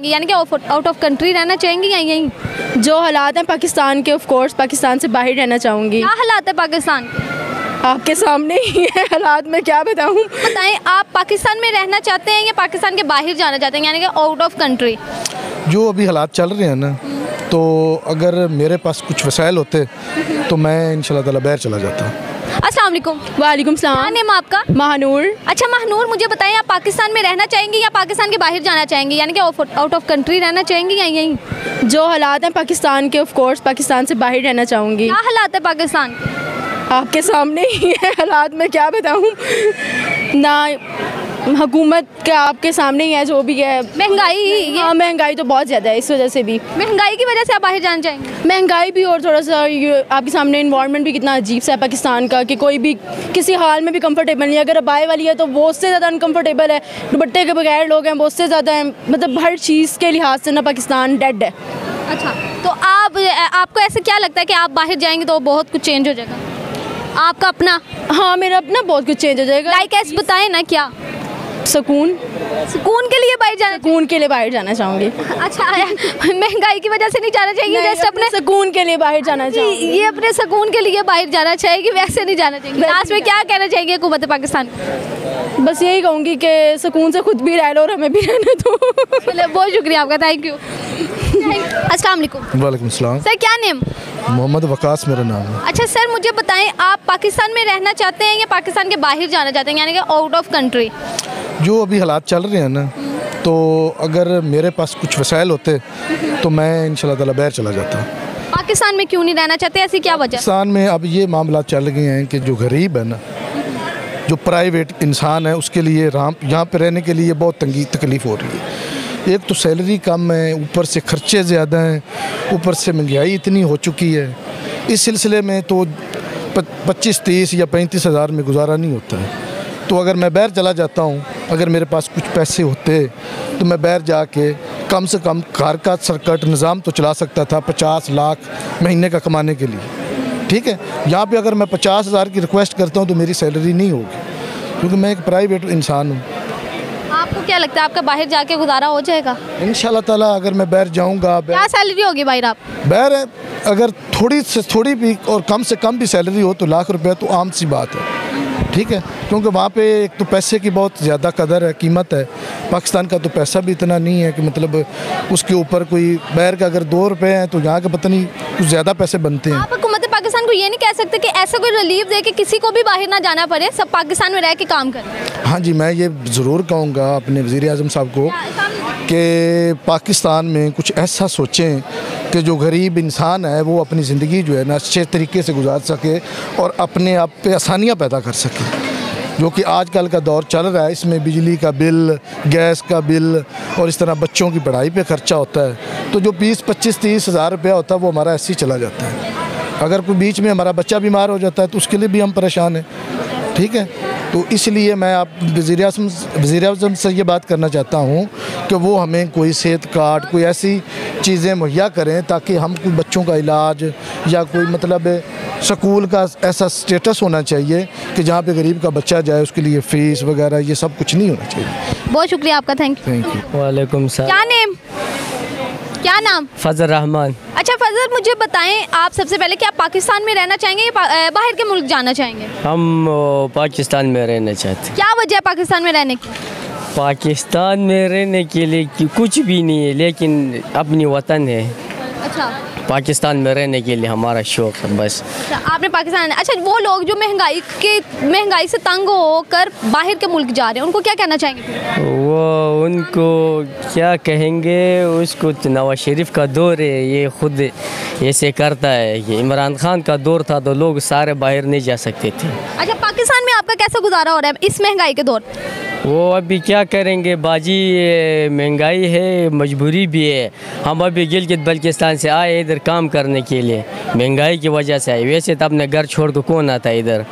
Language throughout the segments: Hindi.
यानी कि आउट ऑफ कंट्री रहना चाहेंगी या यहीं? जो हालात हैं पाकिस्तान के, ऑफ कोर्स पाकिस्तान से बाहर रहना चाहूँगी। क्या हालात है पाकिस्तान के? आपके सामने ही है हालात, मैं क्या बताऊँ। बताएं, आप पाकिस्तान में रहना चाहते हैं या पाकिस्तान के बाहर जाना चाहते हैं, यानी कि आउट ऑफ कंट्री? जो अभी हालात चल रहे हैं ना, तो अगर मेरे पास कुछ वसाइल होते तो मैं इंशाल्लाह ताला बाहर चला जाता। अस्सलाम वालेकुम। वालेकुम क्या सलाम। नेम आपका? महानूर। अच्छा महानूर, मुझे बताएं, आप पाकिस्तान में रहना चाहेंगी या पाकिस्तान के बाहर जाना चाहेंगी, यानी कि आउट ऑफ कंट्री रहना चाहेंगी या यहीं? जो हालात हैं पाकिस्तान के, ऑफ कोर्स पाकिस्तान से बाहर रहना चाहूँगी। क्या हालात है पाकिस्तान के? आपके सामने ही है हालात, मैं क्या बताऊँ ना। हुकूमत का आपके सामने ही है, जो भी है। महंगाई, हाँ, महंगाई तो बहुत ज़्यादा है, इस वजह से भी। महंगाई की वजह से आप बाहर जाना चाहेंगे? महंगाई भी, और थोड़ा सा ये आपके सामने इन्वायरमेंट भी कितना अजीब सा है पाकिस्तान का, कि कोई भी किसी हाल में भी कंफर्टेबल नहीं है। अगर अबाए वाली है तो वो उससे ज़्यादा अनकंफर्टेबल है, दुपट्टे के बगैर लोग हैं वो उससे ज़्यादा हैं। मतलब हर चीज़ के लिहाज से ना पाकिस्तान डेड है। अच्छा, तो आपको ऐसे क्या लगता है कि आप बाहर जाएंगे तो बहुत कुछ चेंज हो जाएगा? आपका अपना? हाँ, मेरा अपना बहुत कुछ चेंज हो जाएगा। लाइक ऐसे बताएं ना, क्या सुकून के लिए बाहर जाना? सुकून के लिए बाहर जाना चाहूँगी। अच्छा, महंगाई की वजह से नहीं जाना चाहिए? जैसे अपने सुकून के लिए बाहर जाना चाहूँगी। ये अपने सुकून के लिए बाहर जाना चाहेगी, वैसे नहीं जाना चाहिए। लास्ट में क्या कहना चाहिए हुकूमत पाकिस्तान? बस यही कहूँगी कि सुकून से खुद भी रह लो और हमें भी रहने दो। बहुत शुक्रिया आपका, थैंक यू। अस्सलाम वालेकुम। वालेकुम सलाम। सर क्या नेम? मोहम्मद वकास मेरा नाम है। अच्छा सर, मुझे बताएं, आप पाकिस्तान में रहना चाहते हैं या पाकिस्तान के बाहर जाना चाहते हैं, यानी कि आउट ऑफ कंट्री? जो अभी हालात चल रहे हैं ना, तो अगर मेरे पास कुछ वसाइल होते तो मैं इंशाल्लाह ताला बाहर चला जाता। पाकिस्तान में क्यों नहीं रहना चाहते, ऐसी क्या वजह? पाकिस्तान में अब ये मामला चल गए हैं कि जो गरीब है ना, जो प्राइवेट इंसान है, उसके लिए यहाँ पे रहने के लिए बहुत तंगी तकलीफ़ हो रही है। एक तो सैलरी कम है, ऊपर से खर्चे ज़्यादा हैं, ऊपर से महंगाई इतनी हो चुकी है। इस सिलसिले में तो 25, 30 या 35 हज़ार में गुजारा नहीं होता है। तो अगर मैं बाहर चला जाता हूँ, अगर मेरे पास कुछ पैसे होते तो मैं बाहर जाके कम से कम घर का सरकट निज़ाम तो चला सकता था 50 लाख महीने का कमाने के लिए। ठीक है, यहाँ पे अगर मैं 50 हज़ार की रिक्वेस्ट करता हूँ तो मेरी सैलरी नहीं होगी, क्योंकि मैं एक प्राइवेट इंसान हूँ। आपको क्या लगता है, आपका बाहर जाके गुजारा हो जाएगा? इंशाल्लाह ताला अगर मैं बाहर जाऊँगा। क्या सैलरी होगी बाहर आप? बाहर अगर थोड़ी से थोड़ी भी और कम से कम भी सैलरी हो तो लाख रुपये तो आम सी बात है। ठीक है, क्योंकि वहाँ पे एक तो पैसे की बहुत ज़्यादा कदर है, कीमत है। पाकिस्तान का तो पैसा भी इतना नहीं है कि मतलब उसके ऊपर कोई, बाहर का अगर 2 रुपये हैं तो यहाँ के पता नहीं कुछ ज़्यादा पैसे बनते हैं। आप हुकूमत पाकिस्तान को ये नहीं कह सकते कि ऐसा कोई रिलीफ दे कि किसी को भी बाहर ना जाना पड़े, सब पाकिस्तान में रह के काम करें? हाँ जी, मैं ये ज़रूर कहूँगा अपने वज़ीर-ए-आज़म साहब को कि पाकिस्तान में कुछ ऐसा सोचें कि जो गरीब इंसान है वो अपनी ज़िंदगी जो है ना अच्छे तरीके से गुजार सके और अपने आप पे आसानियाँ पैदा कर सके। जो कि आजकल का दौर चल रहा है, इसमें बिजली का बिल, गैस का बिल और इस तरह बच्चों की पढ़ाई पे खर्चा होता है। तो जो 20, 25, 30 हज़ार रुपया होता है वो हमारा ऐसे ही चला जाता है। अगर कोई बीच में हमारा बच्चा बीमार हो जाता है तो उसके लिए भी हम परेशान हैं। ठीक है, तो इसलिए मैं आप वज़ीर-ए-आज़म से ये बात करना चाहता हूँ कि वो हमें कोई सेहत कार्ड, कोई ऐसी चीज़ें मुहैया करें ताकि हम कोई बच्चों का इलाज या कोई मतलब स्कूल का ऐसा स्टेटस होना चाहिए कि जहाँ पे गरीब का बच्चा जाए उसके लिए फ़ीस वगैरह ये सब कुछ नहीं होना चाहिए। बहुत शुक्रिया आपका, थैंक यू। वालेकुम सलाम। क्या नेम? क्या नाम? फजल रहमान। अच्छा फजल, मुझे बताएं, आप सबसे पहले क्या पाकिस्तान में रहना चाहेंगे या बाहर के मुल्क जाना चाहेंगे? हम पाकिस्तान में रहना चाहते हैं। क्या वजह है पाकिस्तान में रहने की? पाकिस्तान में रहने के लिए कुछ भी नहीं है, लेकिन अपनी वतन है। अच्छा, पाकिस्तान में रहने के लिए हमारा शौक़ है बस। अच्छा, आपने पाकिस्तान। अच्छा, वो लोग जो महंगाई से तंग होकर बाहर के मुल्क जा रहे हैं उनको क्या कहना चाहेंगे? वो उनको क्या कहेंगे, उसको तो नवाज शरीफ का दौर है, ये खुद ऐसे करता है। ये इमरान खान का दौर था तो लोग सारे बाहर नहीं जा सकते थे। अच्छा, पाकिस्तान में आपका कैसा गुजारा हो रहा है इस महंगाई के दौर? वो अभी क्या करेंगे बाजी, महंगाई है, मजबूरी भी है। हम अभी गिलगित बल्किस्तान से आए इधर काम करने के लिए, महंगाई की वजह से आए। वैसे तो अपने घर छोड़ कर कौन आता है इधर?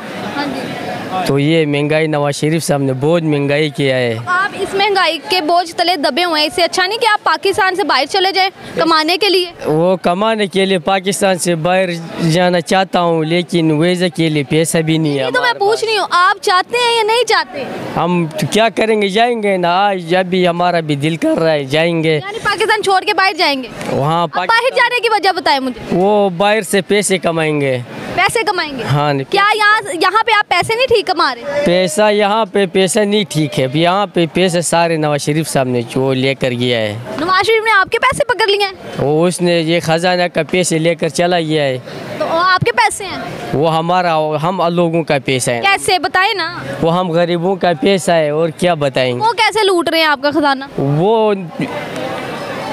तो ये महंगाई नवाज शरीफ साहब ने बहुत महंगाई किया है। आप इस महंगाई के बोझ तले दबे हुए हैं, इससे अच्छा नहीं कि आप पाकिस्तान से बाहर चले जाएं कमाने के लिए? वो कमाने के लिए पाकिस्तान से बाहर जाना चाहता हूँ, लेकिन वीज़ा के लिए पैसा भी नहीं है। ये तो मैं पूछ रही हूँ, आप चाहते हैं या नहीं चाहते? हम तो क्या करेंगे, जाएंगे ना, आज जब भी हमारा भी दिल कर रहा है जाएंगे। यानी पाकिस्तान छोड़ के बाहर जाएंगे? वहाँ अब बाहर जाने की वजह बताएं मुझे। वो बाहर से पैसे कमाएंगे। पैसे कमाएंगे? हाँ। क्या यहाँ पे आप पैसे नहीं ठीक कमा रहे? पैसा यहाँ पे पैसा नहीं ठीक है, यहाँ पे पैसे सारे नवाज शरीफ साहब ने जो लेकर गया है। नवाज शरीफ ने आपके पैसे पकड़ लिए हैं? वो उसने ये खजाना का पैसे लेकर चला गया है। तो आपके पैसे हैं? वो हमारा, हम लोगों का पैसा है। कैसे बताए ना? वो हम गरीबों का पैसा है, और क्या बताएंगे। वो कैसे लूट रहे हैं आपका खजाना? वो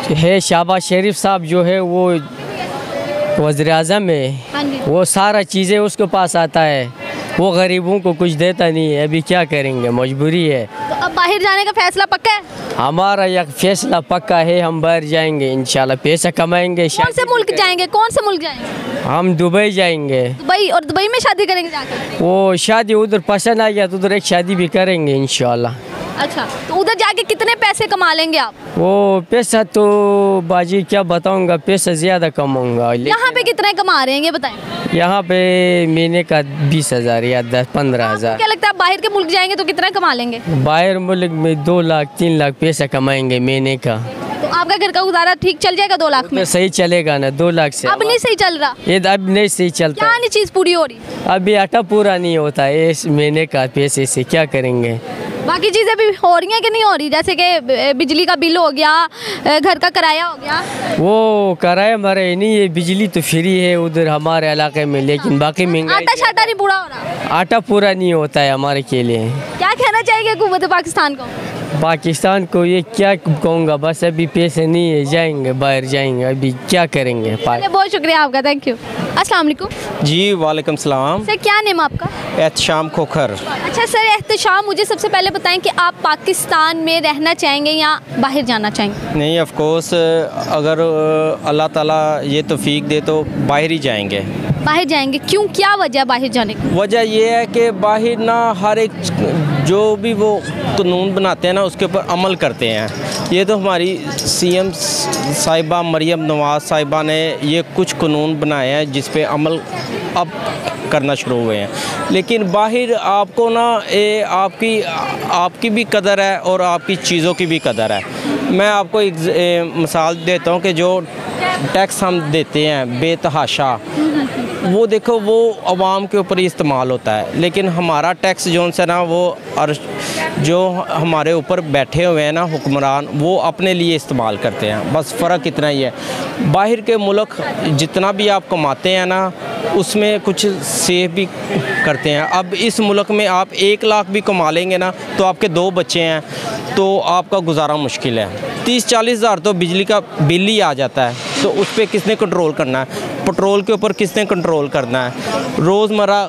है शहबाज शरीफ साहब जो है वो वज़ीर आज़म है, हाँ जी। वो सारा चीज़ें उसके पास आता है, वो गरीबों को कुछ देता नहीं है। अभी क्या करेंगे, मजबूरी है। तो अब बाहर जाने का फैसला पक्का है? हमारा यह फैसला पक्का है, हम बाहर जाएंगे इंशाल्लाह, पैसा कमाएंगे। कौन से मुल्क जाएंगे? कौन से मुल्क जाएंगे? हम दुबई जाएंगे। दुबई? और दुबई में शादी करेंगे जाकर? वो शादी उधर पसंद आ गया तो उधर एक शादी भी करेंगे इंशाल्लाह। अच्छा, तो उधर जाके कितने पैसे कमा लेंगे आप? वो पैसा तो बाजी क्या बताऊंगा, पैसा ज़्यादा कमाऊंगा। यहाँ पे कितने कमा रहे हैं ये बताएं? यहाँ पे महीने का 20,000 या 10-15,000। क्या लगता है बाहर के मुल्क जाएंगे तो कितना कमा लेंगे? बाहर मुल्क में 2 लाख 3 लाख पैसा कमाएंगे महीने का। तो आपका घर का गुजारा ठीक चल जाएगा 2 लाख में? तो सही चलेगा ना 2 लाख से। अब नहीं सही चल रहा? ये अब नहीं सही चलता। क्या नहीं चीज़ पूरी हो रही? अभी आटा पूरा नहीं होता है इस महीने का पैसे से, क्या करेंगे। बाकी चीज़ें भी हो रही हैं कि नहीं हो रही? जैसे कि बिजली का बिल हो गया, घर का किराया हो गया। वो किराया मरे नहीं है, बिजली तो फ्री है उधर हमारे इलाके में, लेकिन बाकी महंगाई। आटा शाटा नहीं पूरा हो रहा? आटा पूरा नहीं होता है हमारे के लिए। क्या कहना चाहिए हुकूमत पाकिस्तान को? पाकिस्तान को ये क्या कहूँगा, बस अभी पैसे नहीं है, जाएंगे बाहर जाएंगे, अभी क्या करेंगे। बहुत शुक्रिया आपका, थैंक यू। अस्सलाम वालेकुम। जी वालेकुम सलाम। सर क्या नेम आपका? एहतशाम खोखर। अच्छा सर एहतशाम, मुझे सबसे पहले बताएं कि आप पाकिस्तान में रहना चाहेंगे या बाहर जाना चाहेंगे? नहीं, ऑफ कोर्स अगर अल्लाह ताला ये तौफीक दे तो बाहर ही जाएंगे। बाहर जाएंगे, क्यों, क्या वजह बाहर जाने की? वजह ये है कि बाहर ना हर एक जो भी वो कानून बनाते हैं ना उसके ऊपर अमल करते हैं। ये तो हमारी सीएम साहिबा मरियम नवाज़ साहिबा ने ये कुछ कानून बनाए हैं जिस पे अमल अब करना शुरू हुए हैं, लेकिन बाहर आपको ना आपकी भी कदर है और आपकी चीज़ों की भी कदर है। मैं आपको एक मिसाल देता हूँ कि जो टैक्स हम देते हैं बेतहाशा, वो देखो वो आवाम के ऊपर ही इस्तेमाल होता है, लेकिन हमारा टैक्स जो है ना वो और जो हमारे ऊपर बैठे हुए हैं ना हुक्मरान, वो अपने लिए इस्तेमाल करते हैं। बस फ़र्क इतना ही है। बाहर के मुल्क जितना भी आप कमाते हैं ना उसमें कुछ सेव भी करते हैं। अब इस मुल्क में आप 1 लाख भी कमा लेंगे ना तो आपके 2 बच्चे हैं तो आपका गुजारा मुश्किल है। 30-40 हज़ार तो बिजली का बिल ही आ जाता है, तो उस पर किसने कंट्रोल करना है? पेट्रोल के ऊपर किसने कंट्रोल करना है? रोज़मर्रा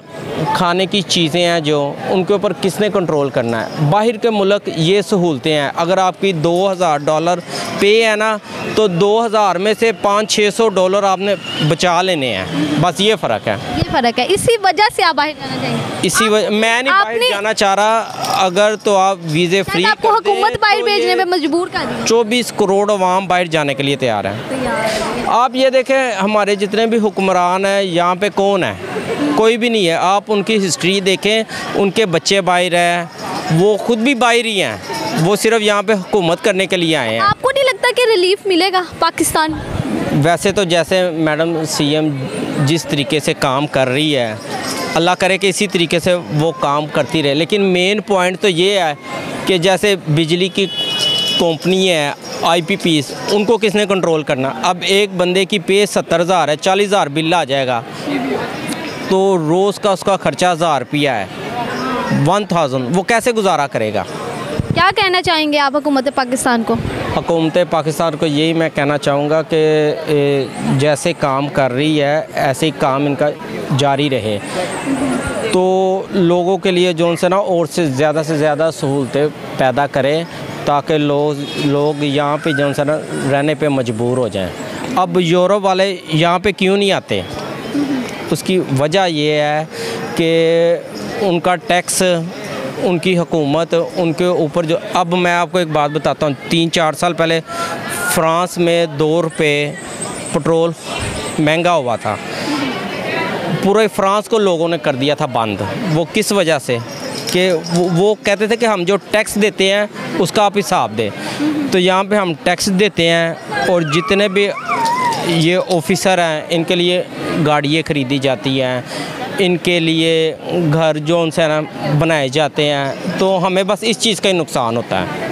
खाने की चीज़ें हैं जो उनके ऊपर किसने कंट्रोल करना है? बाहर के मुल्क ये सहूलतें हैं। अगर आपकी $2,000 पे है ना तो 2,000 में से $500-600 आपने बचा लेने हैं। बस ये फ़र्क है। ये फ़र्क है, इसी वजह से आप बाहर जाना चाहिए? इसी वजह मैं नहीं बाहर जाना चाह रहा। अगर तो आप वीज़े फ्री आपको हुकूमत बाहर भेजने में मजबूर कर दी। 24 करोड़ अवाम बाहर जाने के लिए तैयार है। आप ये देखें हमारे जितने भी हुक्मरान हैं यहाँ पे कौन है? कोई भी नहीं है। आप उनकी हिस्ट्री देखें, उनके बच्चे बाहर हैं, वो खुद भी बाहर ही हैं, वो सिर्फ यहाँ पे हुकूमत करने के लिए आए हैं। आपको नहीं लगता कि रिलीफ मिलेगा पाकिस्तान? वैसे तो जैसे मैडम सीएम जिस तरीके से काम कर रही है, अल्लाह करे कि इसी तरीके से वो काम करती रहे, लेकिन मेन पॉइंट तो ये है कि जैसे बिजली की कंपनी है IPPs, उनको किसने कंट्रोल करना? अब एक बंदे की पे 70,000 है, 40,000 बिल आ जाएगा तो रोज़ का उसका खर्चा 1,000 रुपया है, 1000। वो कैसे गुजारा करेगा? क्या कहना चाहेंगे आप हुकूमत पाकिस्तान को? हुकूमत पाकिस्तान को यही मैं कहना चाहूँगा कि जैसे काम कर रही है ऐसे ही काम इनका जारी रहे, तो लोगों के लिए जो उनसे ना और से ज़्यादा सहूलतें पैदा करें ताकि लोग यहाँ पे जो ना रहने पे मजबूर हो जाएं। अब यूरोप वाले यहाँ पे क्यों नहीं आते? उसकी वजह ये है कि उनका टैक्स, उनकी हुकूमत, उनके ऊपर जो, अब मैं आपको एक बात बताता हूँ, 3-4 साल पहले फ्रांस में 2 रुपये पेट्रोल महंगा हुआ था। पूरे फ्रांस को लोगों ने कर दिया था बंद। वो किस वजह से कि वो कहते थे कि हम जो टैक्स देते हैं उसका आप हिसाब दें। तो यहाँ पे हम टैक्स देते हैं और जितने भी ये ऑफिसर हैं इनके लिए गाड़ियाँ ख़रीदी जाती हैं, इनके लिए घर जो उनसे ना बनाए जाते हैं, तो हमें बस इस चीज़ का ही नुकसान होता है।